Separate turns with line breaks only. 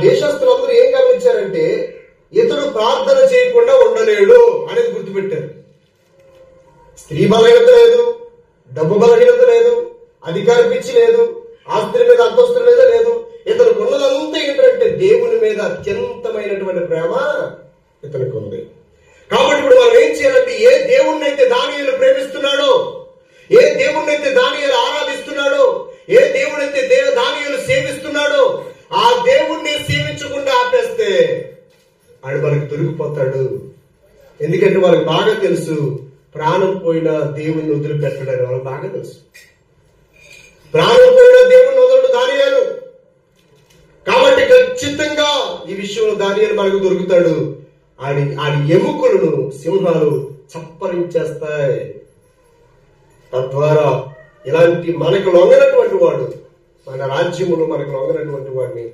దేశస్తులందరూ ఏం గమనించారంటే ఇతడు ప్రార్థన చేయకుండా ఉండలేడు అనేది గుర్తుపెట్టారు. స్త్రీ బలహీనత లేదు, డబ్బు బలహీనత లేదు, అధికార పిచ్చి లేదు, ఆస్తుల మీద అంతస్తుల మీద లేదు. ఇతనికి ఉన్నదంతా ఏంటంటే దేవుని మీద అత్యంతమైనటువంటి ప్రేమ ఇతనికి ఉంది. కాబట్టి ఇప్పుడు మనం ఏం చేయాలంటే, ఏ దేవుణ్ణి అయితే దానియేలు ప్రేమిస్తున్నాడో, ఏ దేవుణ్ణి అయితే దానియేలు ఆరాధిస్తున్నాడో, ఏ దేవుడైతే దానియేలు సేవిస్తున్నాడో, ఆ దేవుణ్ణి సేవించకుండా ఆపేస్తే ఆడు మనకు దొరికిపోతాడు. ఎందుకంటే వాళ్ళకి బాగా తెలుసు, ప్రాణం పోయినా దేవుణ్ణి వదిలిపెట్టడని వాళ్ళకి బాగా తెలుసు. ప్రాణం పోయినా దేవుణ్ణి వదలడు దానియేలు. కాబట్టి ఖచ్చితంగా ఈ విషయంలో దానియేలు మనకు దొరుకుతాడు. ఆడి ఎముకలను సింహాలు చప్పరించేస్తాయి. తద్వారా ఇలాంటి మనకు లొంగనటువంటి వాడు, మన రాజ్యములో మనకు లొంగనటువంటి వాడిని